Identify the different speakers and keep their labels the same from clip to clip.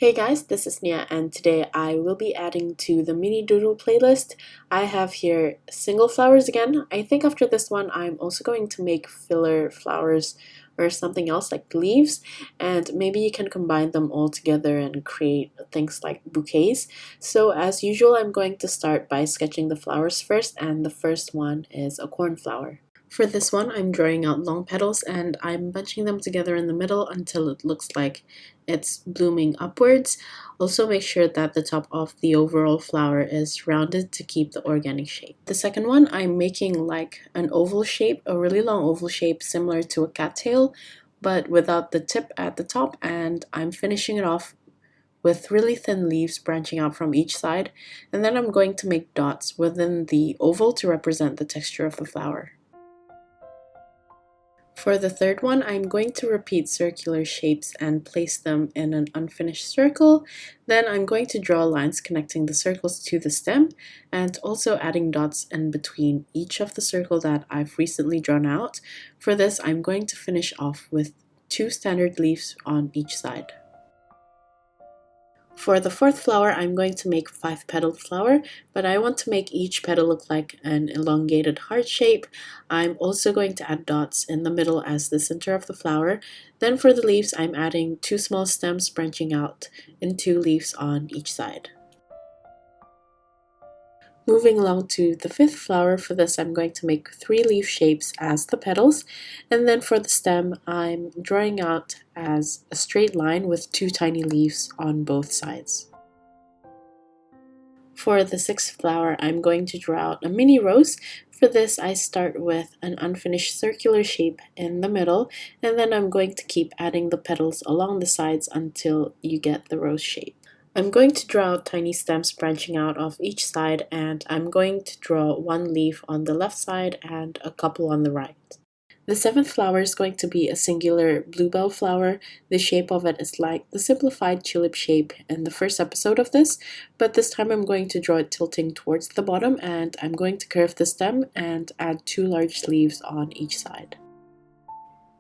Speaker 1: Hey guys, this is Nia and today I will be adding to the mini doodle playlist. I have here single flowers again. I think after this one I'm also going to make filler flowers or something else like leaves, and maybe you can combine them all together and create things like bouquets. So as usual, I'm going to start by sketching the flowers first, and the first one is a cornflower. For this one, I'm drawing out long petals and I'm bunching them together in the middle until it looks like it's blooming upwards. Also make sure that the top of the overall flower is rounded to keep the organic shape. The second one, I'm making like an oval shape, a really long oval shape similar to a cattail, but without the tip at the top, and I'm finishing it off with really thin leaves branching out from each side, and then I'm going to make dots within the oval to represent the texture of the flower. For the third one, I'm going to repeat circular shapes and place them in an unfinished circle. Then I'm going to draw lines connecting the circles to the stem and also adding dots in between each of the circle that I've recently drawn out. For this, I'm going to finish off with 2 standard leaves on each side. For the fourth flower, I'm going to make 5-petaled flower, but I want to make each petal look like an elongated heart shape. I'm also going to add dots in the middle as the center of the flower. Then for the leaves, I'm adding 2 small stems branching out in 2 leaves on each side. Moving along to the 5th flower, for this I'm going to make 3 leaf shapes as the petals, and then for the stem I'm drawing out as a straight line with 2 tiny leaves on both sides. For the 6th flower, I'm going to draw out a mini rose. For this, I start with an unfinished circular shape in the middle, and then I'm going to keep adding the petals along the sides until you get the rose shape. I'm going to draw out tiny stems branching out of each side, and I'm going to draw 1 leaf on the left side and a couple on the right. The 7th flower is going to be a singular bluebell flower. The shape of it is like the simplified tulip shape in the first episode of this, but this time I'm going to draw it tilting towards the bottom, and I'm going to curve the stem and add 2 large leaves on each side.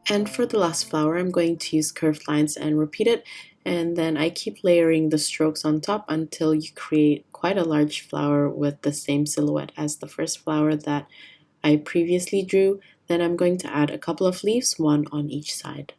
Speaker 1: And for the last flower, I'm going to use curved lines and repeat it, and then I keep layering the strokes on top until you create quite a large flower with the same silhouette as the first flower that I previously drew. Then I'm going to add a couple of leaves, 1 on each side.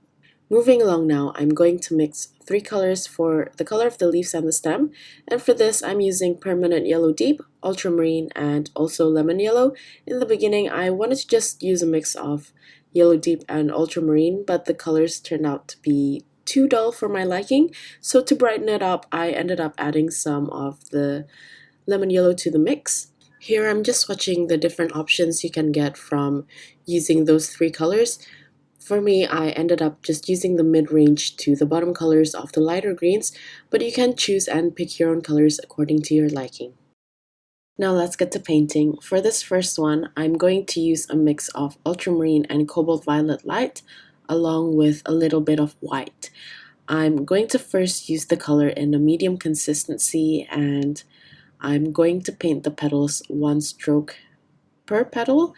Speaker 1: Moving along now, I'm going to mix 3 colors for the color of the leaves and the stem, and for this I'm using permanent yellow deep, ultramarine, and also lemon yellow. In the beginning I wanted to just use a mix of yellow deep and ultramarine, but the colors turned out to be too dull for my liking, so to brighten it up I ended up adding some of the lemon yellow to the mix. Here I'm just swatching the different options you can get from using those 3 colors. For me, I ended up just using the mid-range to the bottom colors of the lighter greens, but you can choose and pick your own colors according to your liking. Now let's get to painting. For this first one, I'm going to use a mix of ultramarine and cobalt violet light, along with a little bit of white. I'm going to first use the color in a medium consistency, and I'm going to paint the petals 1 stroke per petal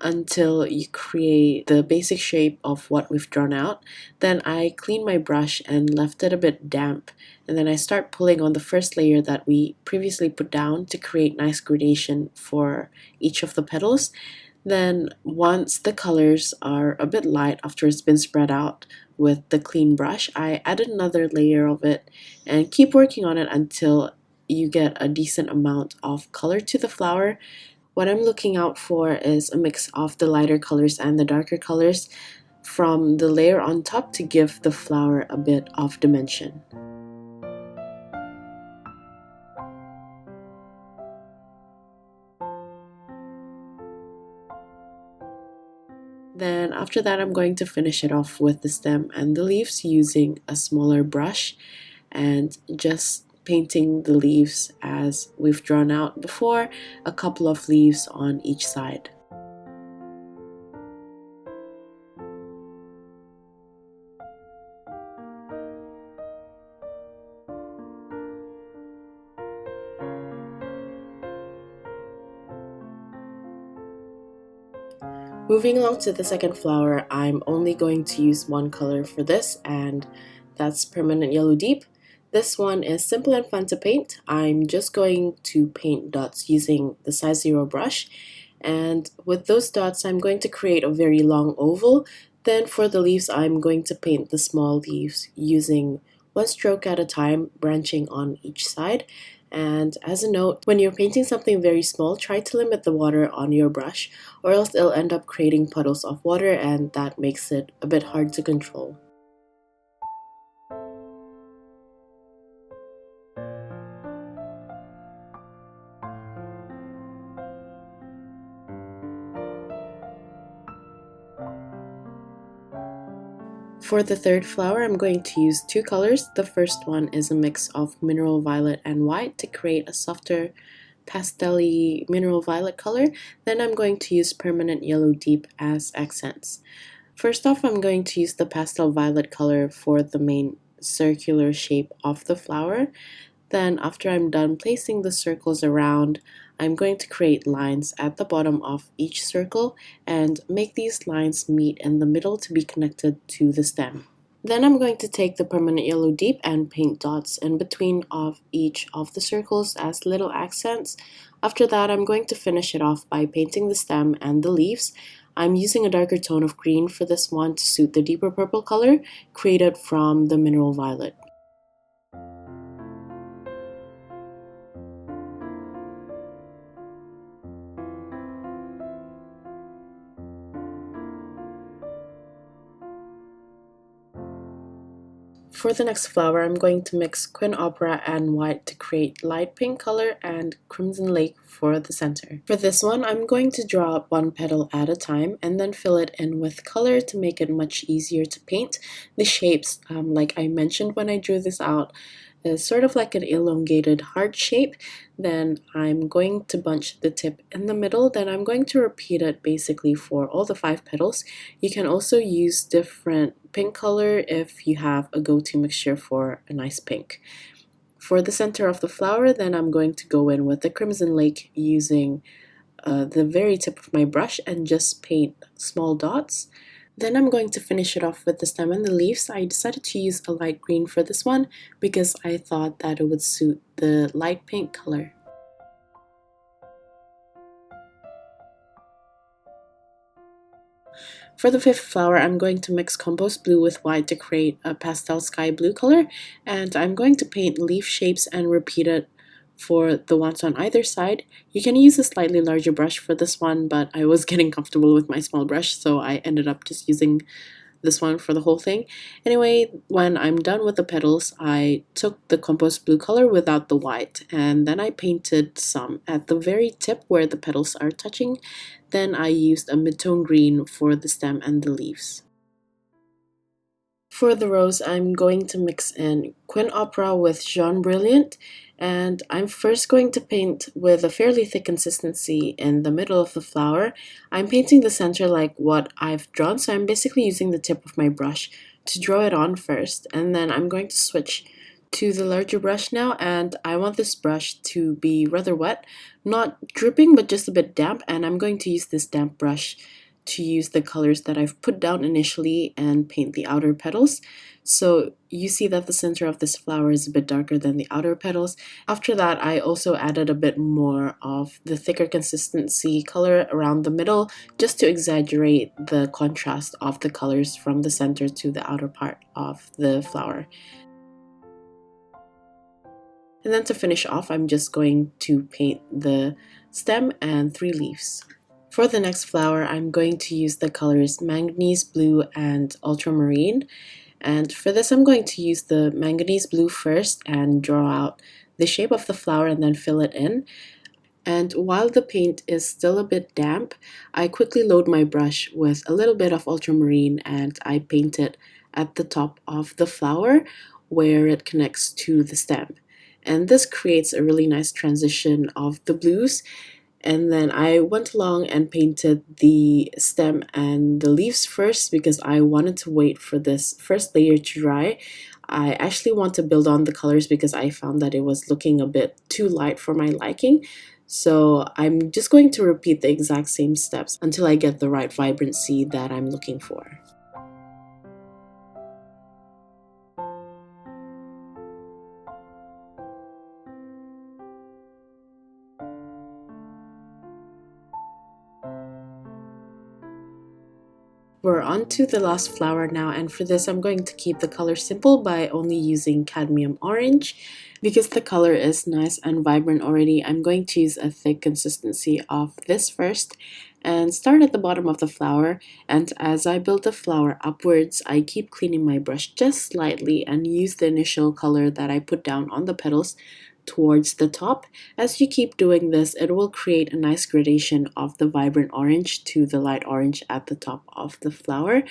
Speaker 1: until you create the basic shape of what we've drawn out. Then I clean my brush and left it a bit damp, and then I start pulling on the first layer that we previously put down to create nice gradation for each of the petals. Then once the colors are a bit light after it's been spread out with the clean brush, I added another layer of it and keep working on it until you get a decent amount of color to the flower. What I'm looking out for is a mix of the lighter colors and the darker colors from the layer on top to give the flower a bit of dimension. Then after that, I'm going to finish it off with the stem and the leaves using a smaller brush and just painting the leaves as we've drawn out before, a couple of leaves on each side. Moving along to the second flower, I'm only going to use 1 color for this, and that's permanent yellow deep. This one is simple and fun to paint. I'm just going to paint dots using the size 0 brush. And with those dots, I'm going to create a very long oval. Then for the leaves, I'm going to paint the small leaves using one stroke at a time, branching on each side. And as a note, when you're painting something very small, try to limit the water on your brush, or else it'll end up creating puddles of water, and that makes it a bit hard to control. For the third flower, I'm going to use two colors. The first one is a mix of mineral violet and white to create a softer pastel-y mineral violet color. Then I'm going to use permanent yellow deep as accents. First off, I'm going to use the pastel violet color for the main circular shape of the flower. Then after I'm done placing the circles around, I'm going to create lines at the bottom of each circle and make these lines meet in the middle to be connected to the stem. Then I'm going to take the permanent yellow deep and paint dots in between of each of the circles as little accents. After that, I'm going to finish it off by painting the stem and the leaves. I'm using a darker tone of green for this one to suit the deeper purple color created from the mineral violet. For the next flower, I'm going to mix Queen Opera and white to create light pink color and crimson lake for the center. For this one, I'm going to draw out one petal at a time and then fill it in with color to make it much easier to paint. The shapes, like I mentioned when I drew this out, is sort of like an elongated heart shape. Then I'm going to bunch the tip in the middle. Then I'm going to repeat it basically for all the 5 petals. You can also use different pink color if you have a go-to mixture for a nice pink. For the center of the flower, then I'm going to go in with the crimson lake using the very tip of my brush and just paint small dots. Then I'm going to finish it off with the stem and the leaves. I decided to use a light green for this one because I thought that it would suit the light pink color. For the fifth flower, I'm going to mix compost blue with white to create a pastel sky blue color, and I'm going to paint leaf shapes and repeat it for the ones on either side. You can use a slightly larger brush for this one, but I was getting comfortable with my small brush, so I ended up just using this one for the whole thing. Anyway, when I'm done with the petals, I took the compost blue color without the white, and then I painted some at the very tip where the petals are touching. Then I used a mid-tone green for the stem and the leaves. For the rose, I'm going to mix in Queen Opera with Jaune Brilliant, and I'm first going to paint with a fairly thick consistency in the middle of the flower. I'm painting the center like what I've drawn, so I'm basically using the tip of my brush to draw it on first, and then I'm going to switch to the larger brush now, and I want this brush to be rather wet, not dripping but just a bit damp, and I'm going to use this damp brush to use the colors that I've put down initially and paint the outer petals. So you see that the center of this flower is a bit darker than the outer petals. After that, I also added a bit more of the thicker consistency color around the middle just to exaggerate the contrast of the colors from the center to the outer part of the flower. And then to finish off, I'm just going to paint the stem and 3 leaves. For the next flower, I'm going to use the colors manganese blue and ultramarine. And for this, I'm going to use the manganese blue first and draw out the shape of the flower and then fill it in. And while the paint is still a bit damp, I quickly load my brush with a little bit of ultramarine and I paint it at the top of the flower where it connects to the stem. And this creates a really nice transition of the blues. And then I went along and painted the stem and the leaves first because I wanted to wait for this first layer to dry. I actually want to build on the colors because I found that it was looking a bit too light for my liking. So I'm just going to repeat the exact same steps until I get the right vibrancy that I'm looking for. We're on to the last flower now, and for this I'm going to keep the color simple by only using cadmium orange. Because the color is nice and vibrant already, I'm going to use a thick consistency of this first and start at the bottom of the flower. And as I build the flower upwards, I keep cleaning my brush just slightly and use the initial color that I put down on the petals towards the top. As you keep doing this, it will create a nice gradation of the vibrant orange to the light orange at the top of the flower.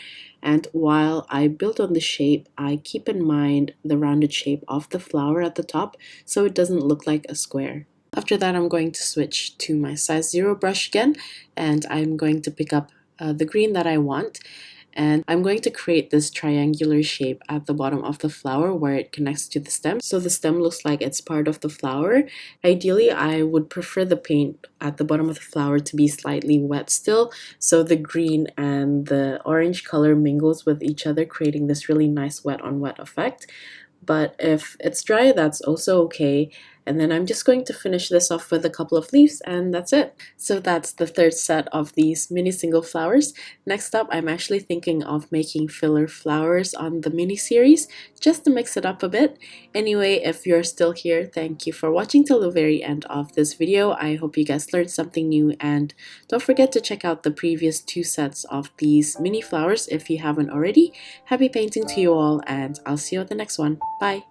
Speaker 1: And while I build on the shape, I keep in mind the rounded shape of the flower at the top so it doesn't look like a square. After that, I'm going to switch to my size 0 brush again, and I'm going to pick up the green that I want. And I'm going to create this triangular shape at the bottom of the flower where it connects to the stem. So the stem looks like it's part of the flower. Ideally, I would prefer the paint at the bottom of the flower to be slightly wet still, so the green and the orange color mingles with each other, creating this really nice wet on wet effect. But if it's dry, that's also okay. And then I'm just going to finish this off with a couple of leaves, and that's it. So that's the third set of these mini single flowers. Next up, I'm actually thinking of making filler flowers on the mini series, just to mix it up a bit. Anyway, if you're still here, thank you for watching till the very end of this video. I hope you guys learned something new, and don't forget to check out the previous 2 sets of these mini flowers if you haven't already. Happy painting to you all, and I'll see you at the next one. Bye!